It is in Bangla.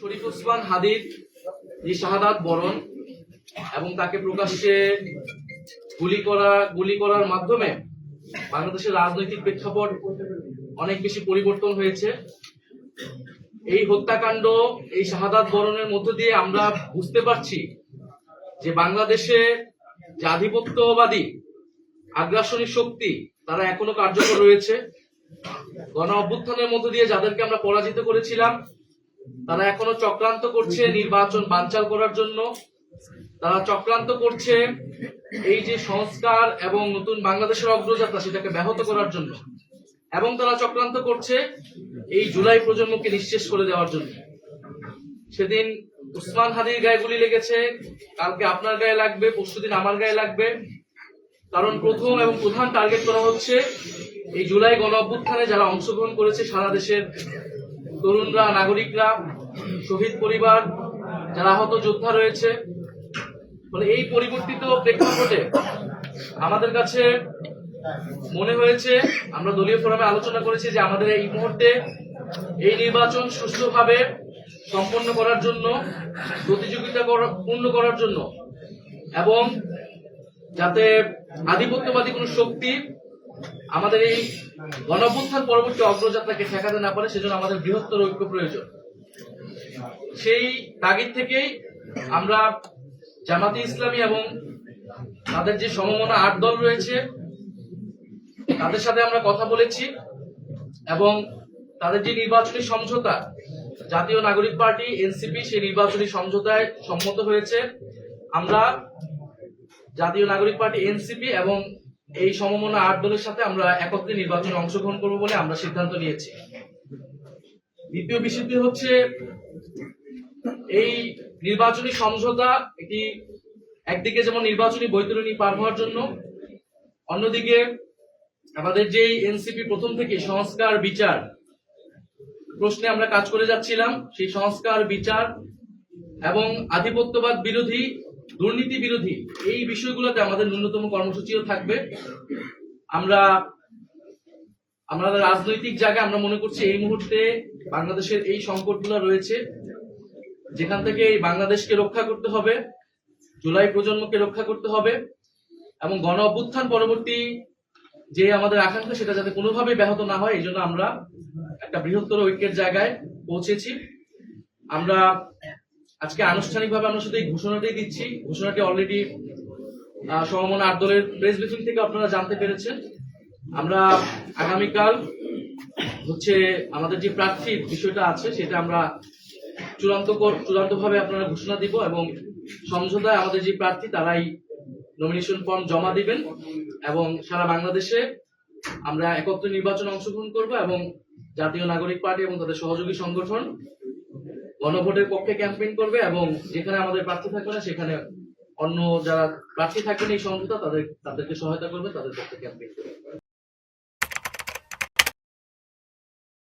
শরীফ ওসমান হাদির যে শাহাদাত বরণ এবং তাকে প্রকাশ্যে গুলি করার মাধ্যমে বাংলাদেশের রাজনৈতিক প্রেক্ষাপট অনেক বেশি পরিবর্তন হয়েছে। এই হত্যাকাণ্ড, এই শাহাদাত বরণের মধ্য দিয়ে আমরা বুঝতে পারছি যে বাংলাদেশে যে আধিপত্যবাদী আগ্রাসনী শক্তি তারা এখনো কার্যকর রয়েছে। গণ অভ্যুত্থানের মধ্য দিয়ে যাদেরকে আমরা পরাজিত করেছিলাম তারা এখনো চক্রান্ত করছে নির্বাচন বানচাল করার জন্য। তারা চক্রান্ত করছে এই যে সংস্কার এবং নতুন বাংলাদেশের অগ্রযাত্রা সেটাকে ব্যাহত করার জন্য, এবং তারা চক্রান্ত করছে এই জুলাই প্রজন্মকে নিঃশেষ করে দেওয়ার জন্য। সেদিন ওসমান হাদির গায়ে গুলি লেগেছে, কালকে আপনার গায়ে লাগবে, পরশুদিন আমার গায়ে লাগবে। কারণ প্রথম এবং প্রধান টার্গেট করা হচ্ছে এই জুলাই গণ অভ্যুত্থানে যারা অংশগ্রহণ করেছে সারা দেশের তরুণরা, নাগরিকরা, শহীদ পরিবার, যারা আহত যোদ্ধা রয়েছে। মানে এই পরিবর্তিত প্রেক্ষাপটে আমাদের কাছে মনে হয়েছে, আমরা দলীয় ফোরামে আলোচনা করেছি যে আমাদের এই মুহূর্তে এই নির্বাচন সুষ্ঠুভাবে সম্পন্ন করার জন্য, প্রতিযোগিতা পূর্ণ করার জন্য, এবং যাতে আধিপত্যবাদী কোন শক্তি আমাদের এই গণঅভ্যুত্থান পরবর্তী অগ্রযাত্রাকে ঠেকাতে না পারে, সেজন্য আমাদের বৃহত্তর ঐক্য প্রয়োজন। সেই তাগিদ থেকেই আমরা জামাতে ইসলামী এবং তাদের যে সমমনা ৮ দল রয়েছে তাদের সাথে আমরা কথা বলেছি, এবং তাদের যে নির্বাচনী সমঝোতা, জাতীয় নাগরিক পার্টি এনসিপি সেই নির্বাচনী সমঝোতায় সম্মত হয়েছে। আমরা জাতীয় নাগরিক পার্টি এনসিপি এবং এই সমমনা ৮ দলের সাথে আমরা একত্রে নির্বাচনে অংশগ্রহণ করব বলে আমরা সিদ্ধান্ত নিয়েছি। দ্বিতীয় বিষয়টি হচ্ছে এই নির্বাচনী সমঝোতা এটি একদিকে যেমন নির্বাচনী বৈতরণী পার হওয়ার জন্য, অন্যদিকে আমাদের যেই এনসিপি প্রথম থেকে সংস্কার বিচার প্রশ্নে আমরা কাজ করে যাচ্ছিলাম, সেই সংস্কার বিচার এবং আধিপত্যবাদ বিরোধী, দুর্নীতি বিরোধী এই বিষয়গুলোতে আমাদের ন্যূনতম কর্মসূচিও থাকবে। আমাদের রাজনৈতিক জায়গায় আমরা মনে করছি এই মুহূর্তে বাংলাদেশের এই সংকটগুলো রয়েছে, যেখান থেকে এই বাংলাদেশকে রক্ষা করতে হবে, জুলাই প্রজন্মকে রক্ষা করতে হবে, এবং গণ অভ্যুত্থান পরবর্তী যে আমাদের আকাঙ্ক্ষা সেটা যাতে কোনোভাবে ব্যাহত না হয়, এই জন্য আমরা একটা বৃহত্তর ঐক্যের জায়গায় পৌঁছেছি। আমরা আজকে আনুষ্ঠানিকভাবে আমরা শুধু এই ঘোষণাটাই দিচ্ছি। ঘোষণাটি অলরেডি সমমনা ৮ দলের প্রেস ব্রিফিং থেকে আপনারা জানতে পেরেছেন। আমরা আগামীকাল হচ্ছে আমাদের যে প্রার্থীর বিষয়টা আছে সেটা আমরা চূড়ান্তভাবে আপনারা ঘোষণা দিব, এবং সমঝোতায় আমাদের যে প্রার্থী তারাই নমিনেশন ফর্ম জমা দিবেন, এবং সারা বাংলাদেশে আমরা একত্রে নির্বাচনে অংশগ্রহণ করব, এবং জাতীয় নাগরিক পার্টি এবং তাদের সহযোগী সংগঠন গণভোটের পক্ষে ক্যাম্পেইন করবে, এবং যেখানে আমাদের প্রার্থী থাকবে না সেখানে অন্য যারা প্রার্থী থাকবেন এই সমঝোতা তাদেরকে সহায়তা করবে, তাদের পক্ষে ক্যাম্পেইন করবে।